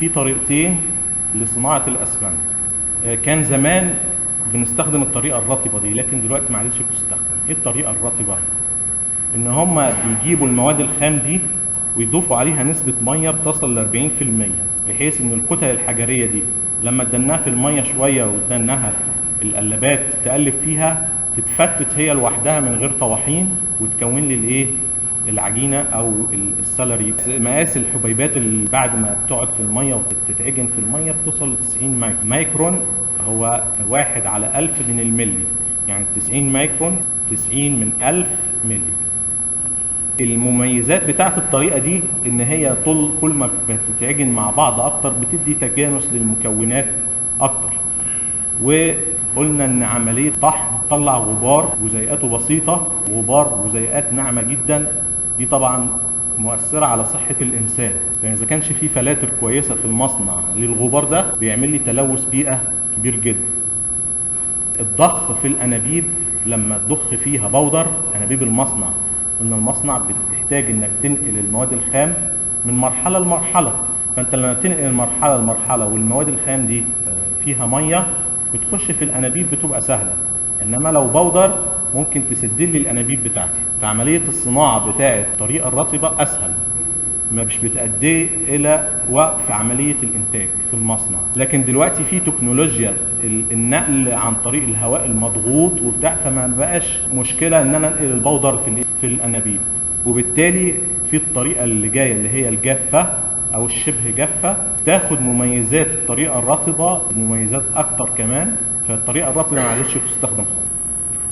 في طريقتين لصناعة الأسمنت. كان زمان بنستخدم الطريقة الرطبة دي، لكن دلوقتي ما عادتش بتستخدم. ايه الطريقة الرطبة؟ ان هم بيجيبوا المواد الخام دي ويضيفوا عليها نسبة مية بتصل ل 40%، بحيث ان الكتل الحجرية دي لما ادناها في المية شوية وادناها القلابات تقلب فيها تتفتت هي لوحدها من غير طواحين وتكون لي الايه؟ العجينه او السلري. مقاس الحبيبات اللي بعد ما بتقعد في الميه وتتعجن في الميه بتوصل ل 90 مايكرون. هو 1 على 1000 من الملي، يعني 90 مايكرون 90 من 1000 ملي. المميزات بتاعت الطريقه دي ان هي كل ما بتتعجن مع بعض اكتر بتدي تجانس للمكونات اكتر. وقلنا ان عمليه طحن تطلع غبار جزيئاته بسيطه، غبار جزيئات ناعمه جدا. دي طبعا مؤثره على صحه الانسان، لان اذا كانش في فلاتر كويسه في المصنع للغبار ده بيعمل لي تلوث بيئه كبير جدا. الضخ في الانابيب لما تضخ فيها بودر انابيب المصنع، ان المصنع بتحتاج انك تنقل المواد الخام من مرحله لمرحله، فانت لما تنقل المرحله لمرحله والمواد الخام دي فيها ميه بتخش في الانابيب بتبقى سهله. انما لو بودر ممكن تسد لي الانابيب بتاعتي. فعمليه الصناعه بتاعه الطريقه الرطبه اسهل، مش بتؤدي الى وقف عمليه الانتاج في المصنع. لكن دلوقتي في تكنولوجيا النقل عن طريق الهواء المضغوط وبتاع، فما بقاش مشكله ان انا انقل البودر في الانابيب. وبالتالي في الطريقه اللي جايه اللي هي الجافه او الشبه جافه تاخد مميزات الطريقه الرطبه، مميزات اكتر كمان. فالطريقه الرطبه ما عادتش بتستخدم خالص.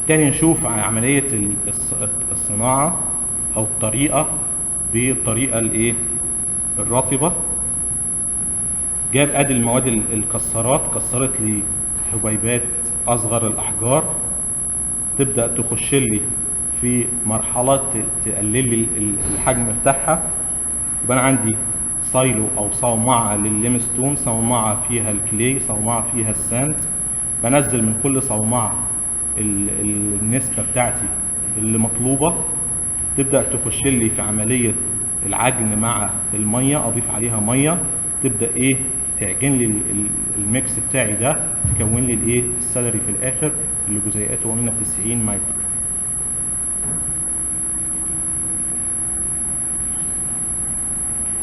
تاني نشوف عمليه الصناعه او الطريقه بالطريقه الايه الرطبه. جاب ادي المواد الكسرات، كسرت لي حبيبات اصغر الاحجار، تبدا تخش لي في مرحله تقلل لي الحجم بتاعها. يبقى انا عندي سايلو او صومعه للليمستون، صومعه فيها الكلي، صومعه فيها الساند. بنزل من كل صومعه النسبه بتاعتي اللي مطلوبه، تبدا تخش لي في عمليه العجن مع الميه، اضيف عليها ميه، تبدا ايه تعجن لي الميكس بتاعي ده، تكون لي الايه السلري في الاخر اللي جزيئاته قلنا 90 مايكرون.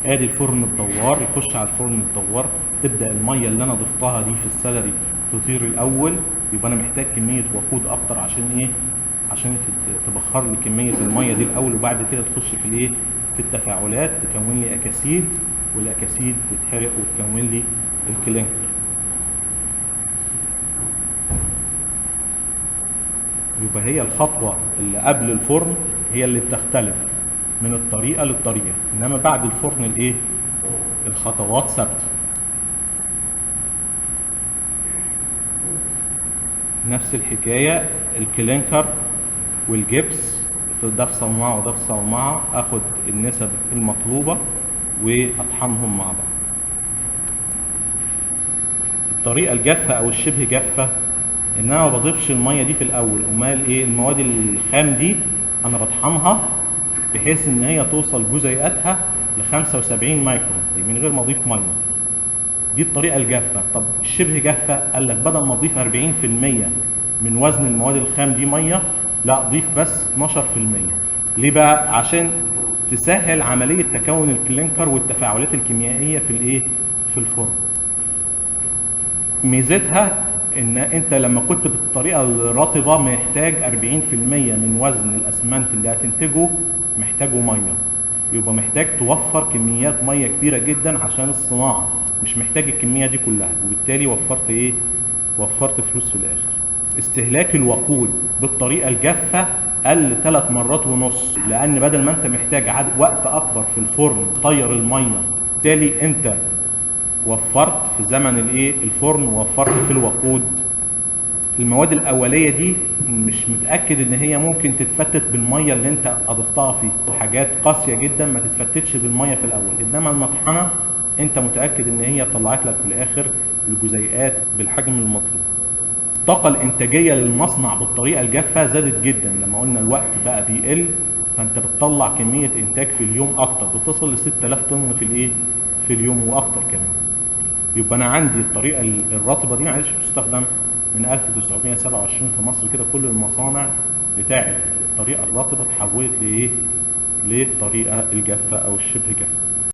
ادي الفرن الدوار، يخش على الفرن الدوار، تبدا الميه اللي انا ضفتها دي في السلري تطير الاول. يبقى انا محتاج كميه وقود اكتر عشان ايه؟ عشان تبخر لي كميه الميه دي الاول، وبعد كده تخش في الايه في التفاعلات تكون لي اكاسيد، والاكاسيد تتحرق وتكون لي الكلينكر. يبقى هي الخطوه اللي قبل الفرن هي اللي بتختلف من الطريقه للطريقه، انما بعد الفرن الايه الخطوات ثابته. نفس الحكايه الكلينكر والجبس، ده في صومعه وده في صومعه، اخد النسب المطلوبه واطحنهم مع بعض. الطريقه الجافه او الشبه جافه ان انا ما بضيفش الميه دي في الاول. امال ايه؟ المواد الخام دي انا بطحنها بحيث ان هي توصل جزيئاتها ل 75 مايكرون من غير ما اضيف ميه. دي الطريقه الجافه. طب الشبه جافه قال لك بدل ما اضيف 40% من وزن المواد الخام دي ميه، لا ضيف بس 12%. ليه بقى؟ عشان تسهل عمليه تكون الكلينكر والتفاعلات الكيميائيه في الايه في الفرن. ميزتها ان انت لما كنت بالطريقه الرطبه محتاج 40% من وزن الاسمنت اللي هتنتجه محتاجه ميه، يبقى محتاج توفر كميات ميه كبيره جدا عشان الصناعه، مش محتاج الكميه دي كلها، وبالتالي وفرت ايه؟ وفرت فلوس في الاخر. استهلاك الوقود بالطريقه الجافه قل 3 مرات ونص، لان بدل ما انت محتاج وقت اكبر في الفرن طير الميه، بالتالي انت وفرت في زمن الايه الفرن، ووفرت في الوقود. المواد الاوليه دي مش متاكد ان هي ممكن تتفتت بالميه اللي انت اضفتها فيه، وحاجات قاسيه جدا ما تتفتتش بالميه في الاول، انما المطحنه انت متاكد ان هي طلعت لك في الاخر الجزيئات بالحجم المطلوب. الطاقه الانتاجيه للمصنع بالطريقه الجافه زادت جدا لما قلنا الوقت بقى بيقل، فانت بتطلع كميه انتاج في اليوم اكتر، بتصل ل 6000 طن في الايه في اليوم واكتر كمان. يبقى انا عندي الطريقه الرطبه دي ما عادش بتستخدم من 1927 في مصر كده. كل المصانع بتاعت الطريقه الرطبه اتحولت لايه؟ للطريقه الجافه او الشبه جافه.